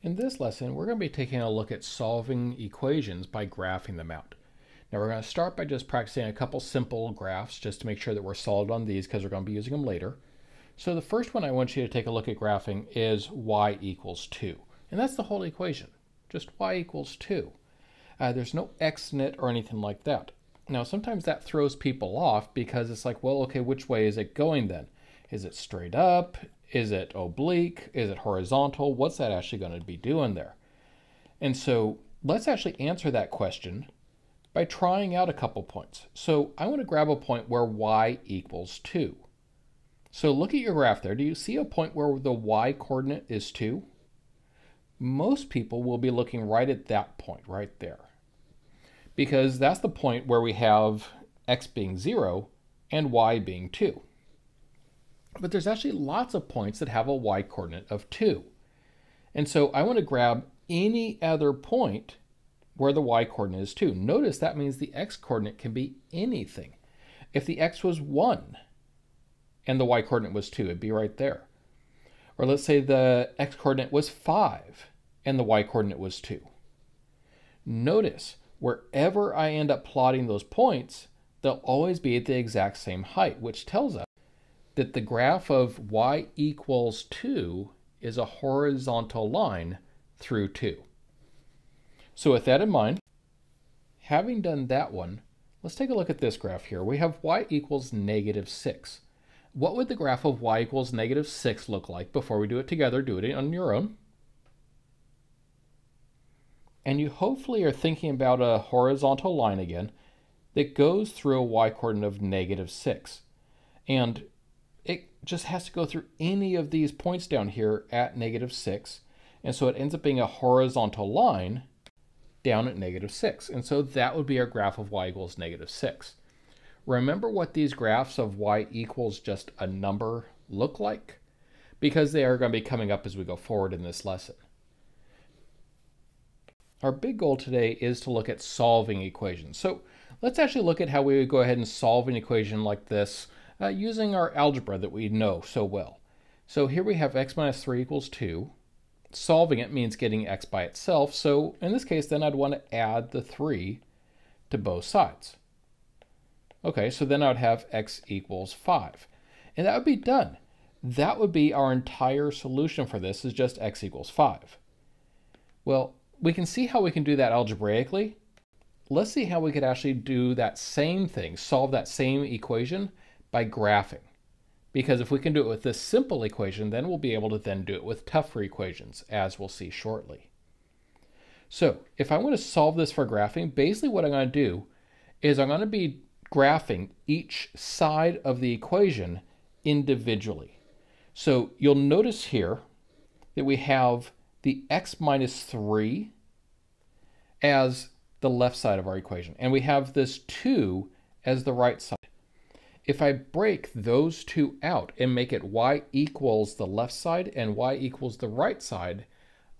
In this lesson, we're going to be taking a look at solving equations by graphing them out. Now we're going to start by just practicing a couple simple graphs just to make sure that we're solid on these because we're going to be using them later. So the first one I want you to take a look at graphing is y equals 2. And that's the whole equation, just y equals 2. There's no x in it or anything like that. Now sometimes that throws people off because it's like, well, okay, which way is it going then? Is it straight up? Is it oblique? Is it horizontal? What's that actually going to be doing there? And so let's actually answer that question by trying out a couple points. So I want to grab a point where y equals 2. So look at your graph there. Do you see a point where the y coordinate is 2? Most people will be looking right at that point right there, because that's the point where we have x being 0 and y being 2. But there's actually lots of points that have a y coordinate of 2. And so I want to grab any other point where the y coordinate is 2. Notice that means the x coordinate can be anything. If the x was 1 and the y coordinate was 2, it'd be right there. Or let's say the x coordinate was 5 and the y coordinate was 2. Notice wherever I end up plotting those points, they'll always be at the exact same height, which tells us that the graph of y equals 2 is a horizontal line through 2. So with that in mind, having done that one, let's take a look at this graph here. We have y equals -6. What would the graph of y equals -6 look like before we do it together? Do it on your own. And you hopefully are thinking about a horizontal line again that goes through a y coordinate of -6. And it just has to go through any of these points down here at -6. And so it ends up being a horizontal line down at -6. And so that would be our graph of y equals -6. Remember what these graphs of y equals just a number look like, because they are going to be coming up as we go forward in this lesson. Our big goal today is to look at solving equations. So let's actually look at how we would go ahead and solve an equation like this using our algebra that we know so well. So here we have x minus 3 equals 2. Solving it means getting x by itself. So in this case, then I'd want to add the 3 to both sides. Okay, so then I would have x equals 5. And that would be done. That would be our entire solution for this, is just x equals 5. Well, we can see how we can do that algebraically. Let's see how we could actually do that same thing, solve that same equation by graphing. Because if we can do it with this simple equation, then we'll be able to then do it with tougher equations, as we'll see shortly. So if I want to solve this for graphing, basically what I'm going to do is I'm going to be graphing each side of the equation individually. So you'll notice here that we have the x minus 3 as the left side of our equation, and we have this 2 as the right side. If I break those two out and make it y equals the left side and y equals the right side,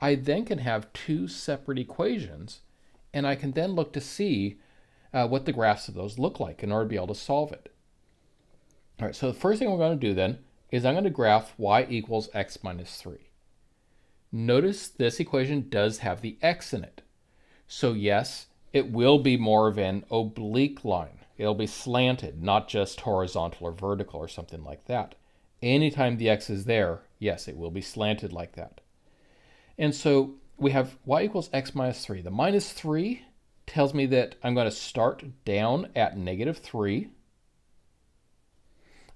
I then can have two separate equations, and I can then look to see what the graphs of those look like in order to be able to solve it. All right, so the first thing we're going to do then is I'm going to graph y equals x minus 3. Notice this equation does have the x in it. So yes, it will be more of an oblique line. It'll be slanted, not just horizontal or vertical or something like that. Anytime the x is there, yes, it will be slanted like that. And so we have y equals x minus 3. The minus 3 tells me that I'm going to start down at -3.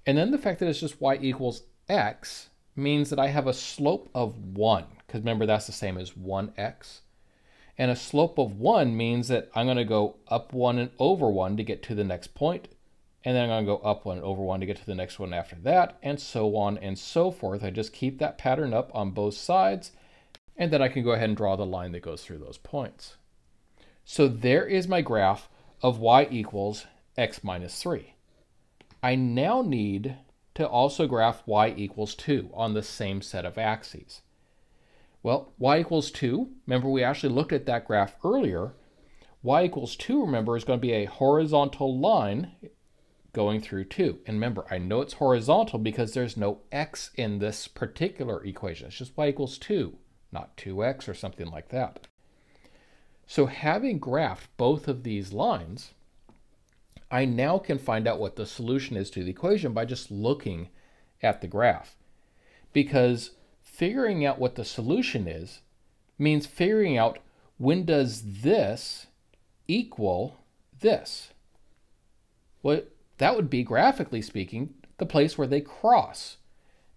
And then the fact that it's just y equals x means that I have a slope of 1, because remember that's the same as 1x. And a slope of 1 means that I'm going to go up 1 and over 1 to get to the next point, and then I'm going to go up 1 and over 1 to get to the next one after that, and so on and so forth. I just keep that pattern up on both sides, and then I can go ahead and draw the line that goes through those points. So there is my graph of y equals x minus 3. I now need to also graph y equals 2 on the same set of axes. Well, y equals 2, remember we actually looked at that graph earlier. Y equals 2, remember, is going to be a horizontal line going through 2. And remember, I know it's horizontal because there's no x in this particular equation. It's just y equals 2. not 2x or something like that. So having graphed both of these lines, I now can find out what the solution is to the equation by just looking at the graph. Because figuring out what the solution is means figuring out when does this equal this. Well, that would be, graphically speaking, the place where they cross.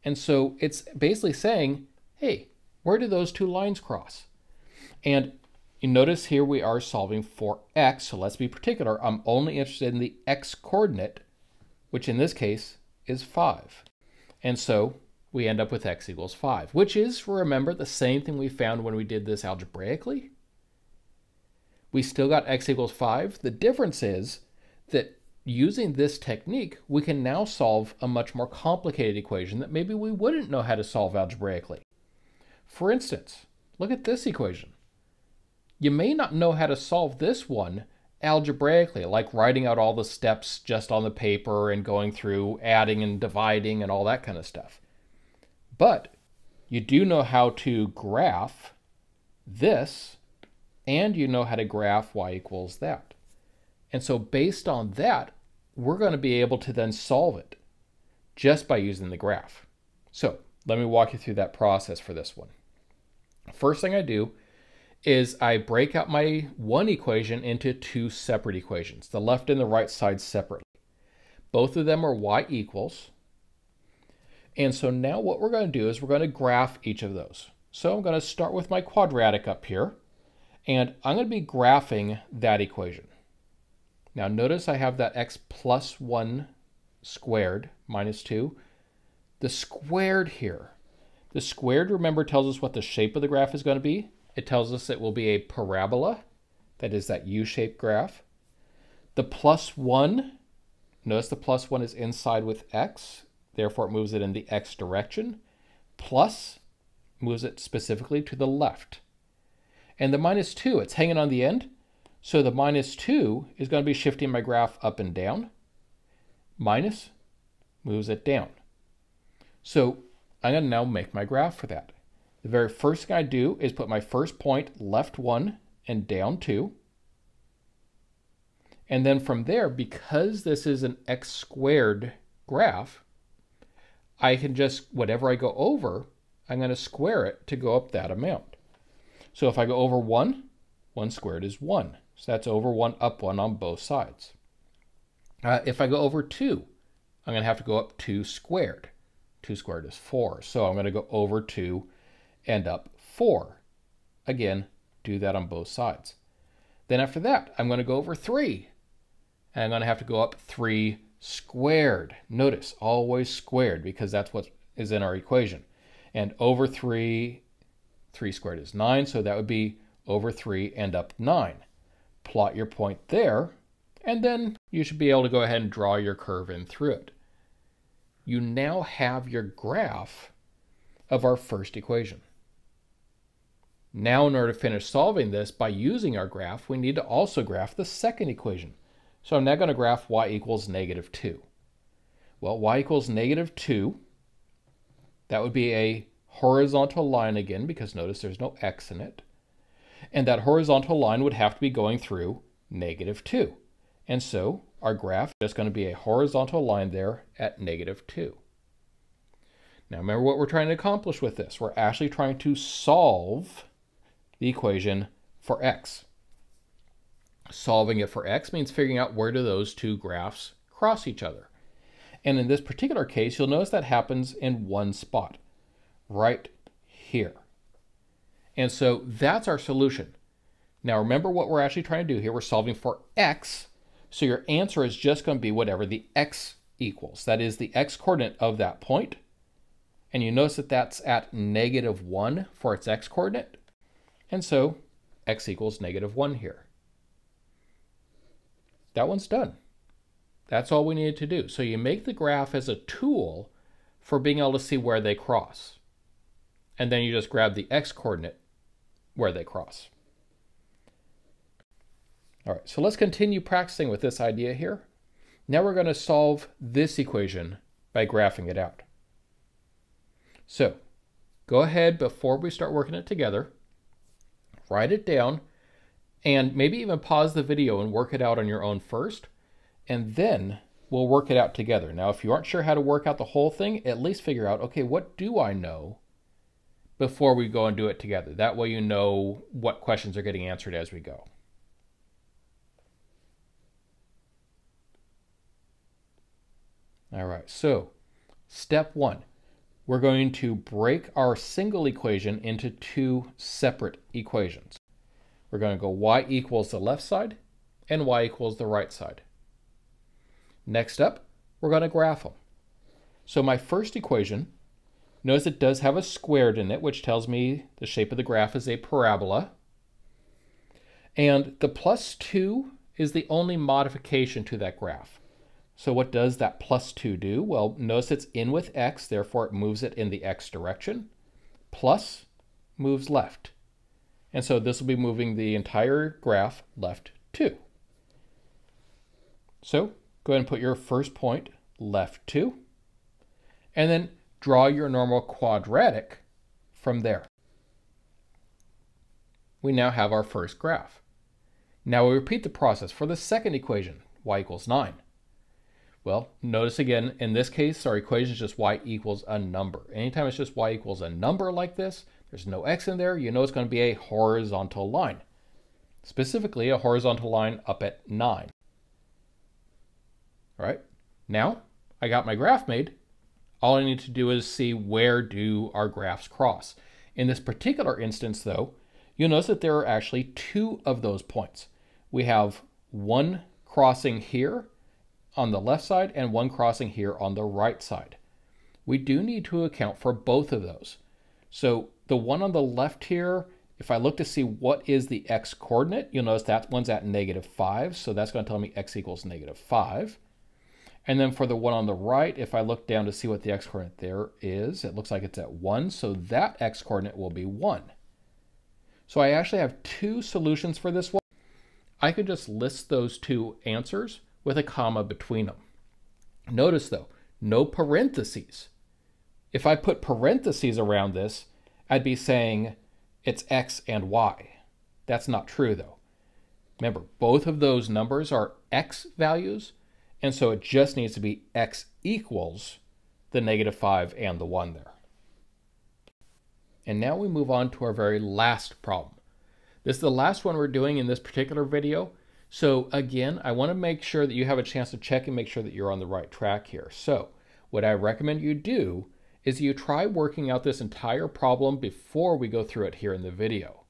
And so it's basically saying, hey, where do those two lines cross? And you notice here we are solving for x, so let's be particular. I'm only interested in the x coordinate, which in this case is 5. And so we end up with x equals 5, which is, remember, the same thing we found when we did this algebraically. We still got x equals 5. The difference is that using this technique, we can now solve a much more complicated equation that maybe we wouldn't know how to solve algebraically. For instance, look at this equation. You may not know how to solve this one algebraically, like writing out all the steps just on the paper and going through adding and dividing and all that kind of stuff. But you do know how to graph this, and you know how to graph y equals that. And so based on that, we're going to be able to then solve it just by using the graph. So let me walk you through that process for this one. First thing I do is I break out my one equation into two separate equations, the left and the right side separately. Both of them are y equals. And so now what we're going to do is we're going to graph each of those. So I'm going to start with my quadratic up here, and I'm going to be graphing that equation. Now notice I have that x plus 1 squared minus 2. The squared here. The squared, remember, tells us what the shape of the graph is going to be. It tells us it will be a parabola, that is that U-shaped graph. The plus 1, notice the plus 1 is inside with x, therefore it moves it in the x direction. Plus moves it specifically to the left. And the minus 2, it's hanging on the end, so the minus 2 is going to be shifting my graph up and down. Minus moves it down. So I'm going to now make my graph for that. The very first thing I do is put my first point left 1 and down 2. And then from there, because this is an x squared graph, I can just, whatever I go over, I'm going to square it to go up that amount. So if I go over 1, 1 squared is 1. So that's over 1, up 1 on both sides. If I go over 2, I'm going to have to go up 2 squared. 2 squared is 4. So I'm going to go over 2 and up 4. Again, do that on both sides. Then after that, I'm going to go over 3. And I'm going to have to go up 3 squared. Notice, always squared, because that's what is in our equation. And over 3, 3 squared is 9, so that would be over 3 and up 9. Plot your point there, and then you should be able to go ahead and draw your curve in through it. You now have your graph of our first equation. Now, in order to finish solving this by using our graph, we need to also graph the second equation. So I'm now going to graph y equals negative 2. Well, y equals negative 2, that would be a horizontal line again, because notice there's no x in it. And that horizontal line would have to be going through negative 2. And so our graph is just going to be a horizontal line there at negative 2. Now remember what we're trying to accomplish with this. We're actually trying to solve the equation for x. Solving it for x means figuring out where do those two graphs cross each other. And in this particular case, you'll notice that happens in one spot, right here. And so that's our solution. Now remember what we're actually trying to do here. We're solving for x, so your answer is just going to be whatever the x equals. That is the x coordinate of that point. And you notice that that's at negative 1 for its x coordinate. And so x equals negative 1 here. That one's done. That's all we needed to do. So you make the graph as a tool for being able to see where they cross. And then you just grab the x coordinate where they cross. All right, so let's continue practicing with this idea here. Now we're going to solve this equation by graphing it out. So go ahead before we start working it together, write it down, and maybe even pause the video and work it out on your own first, and then we'll work it out together. Now, if you aren't sure how to work out the whole thing, at least figure out, okay, what do I know before we go and do it together. That way you know what questions are getting answered as we go. All right, so step one, we're going to break our single equation into two separate equations. We're going to go y equals the left side and y equals the right side. Next up, we're going to graph them. So my first equation, notice it does have a squared in it, which tells me the shape of the graph is a parabola. And the +2 is the only modification to that graph. So what does that +2 do? Well, notice it's in with x, therefore it moves it in the x direction. Plus moves left. And so this will be moving the entire graph left 2. So go ahead and put your first point left 2. And then draw your normal quadratic from there. We now have our first graph. Now we repeat the process for the second equation, y equals 9. Well, notice again, in this case, our equation is just y equals a number. Anytime it's just y equals a number like this, there's no x in there, you know it's going to be a horizontal line. Specifically, a horizontal line up at 9. All right, now I got my graph made. All I need to do is see where do our graphs cross. In this particular instance, though, you'll notice that there are actually 2 of those points. We have one crossing here on the left side and one crossing here on the right side. We do need to account for both of those. So the one on the left here, if I look to see what is the x coordinate, you'll notice that one's at -5, so that's going to tell me x equals -5. And then for the one on the right, if I look down to see what the x coordinate there is, it looks like it's at 1, so that x coordinate will be 1. So I actually have 2 solutions for this one. I could just list those 2 answers with a comma between them. Notice though, no parentheses. If I put parentheses around this, I'd be saying it's x and y. That's not true though. Remember, both of those numbers are x values, and so it just needs to be x equals the -5 and the 1 there. And now we move on to our very last problem. This is the last one we're doing in this particular video. So again, I want to make sure that you have a chance to check and make sure that you're on the right track here. So what I recommend you do is you try working out this entire problem before we go through it here in the video.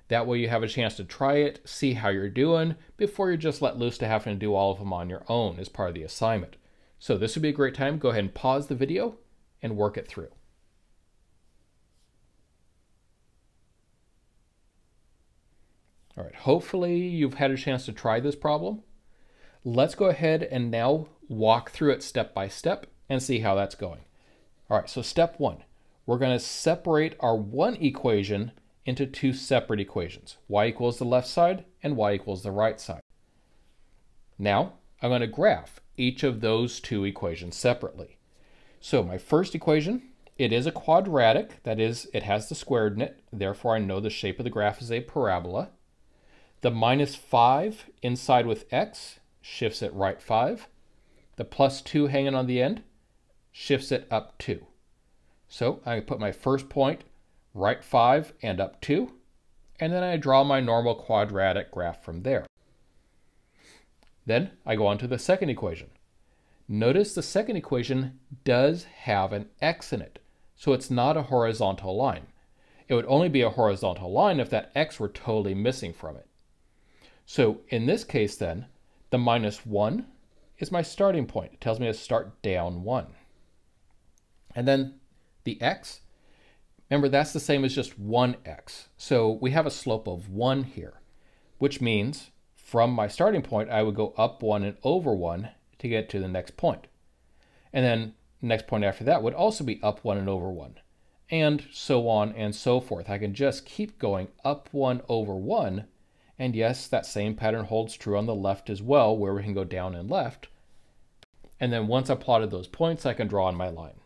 That way you have a chance to try it, see how you're doing, before you're just let loose to having to do all of them on your own as part of the assignment. So this would be a great time. Go ahead and pause the video and work it through. All right, hopefully you've had a chance to try this problem. Let's go ahead and now walk through it step by step and see how that's going. All right, so step 1, we're going to separate our one equation into 2 separate equations, y equals the left side and y equals the right side. Now, I'm going to graph each of those 2 equations separately. So my first equation, it is a quadratic, that is, it has the squared in it, therefore I know the shape of the graph is a parabola. The -5 inside with x shifts it right 5. The +2 hanging on the end shifts it up 2. So I put my first point right 5 and up 2, and then I draw my normal quadratic graph from there. Then I go on to the second equation. Notice the second equation does have an x in it, so it's not a horizontal line. It would only be a horizontal line if that x were totally missing from it. So in this case then, the -1 is my starting point. It tells me to start down 1. And then the x, remember that's the same as just 1x. So we have a slope of 1 here, which means from my starting point, I would go up 1 and over 1 to get to the next point. And then the next point after that would also be up 1 and over 1, and so on and so forth. I can just keep going up 1 over 1. And yes, that same pattern holds true on the left as well, where we can go down and left. And then once I've plotted those points, I can draw on my line.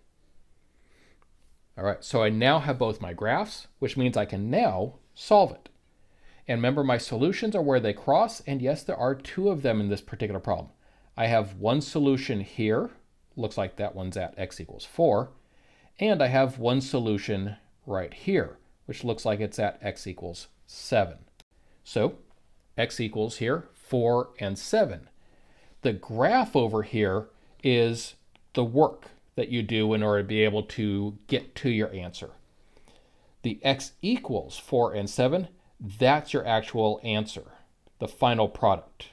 All right, so I now have both my graphs, which means I can now solve it. And remember, my solutions are where they cross, and yes, there are two of them in this particular problem. I have one solution here, looks like that one's at x equals 4, and I have one solution right here, which looks like it's at x equals 7. So x equals here 4 and 7. The graph over here is the work that you do in order to be able to get to your answer. The x equals 4 and 7, that's your actual answer, the final product.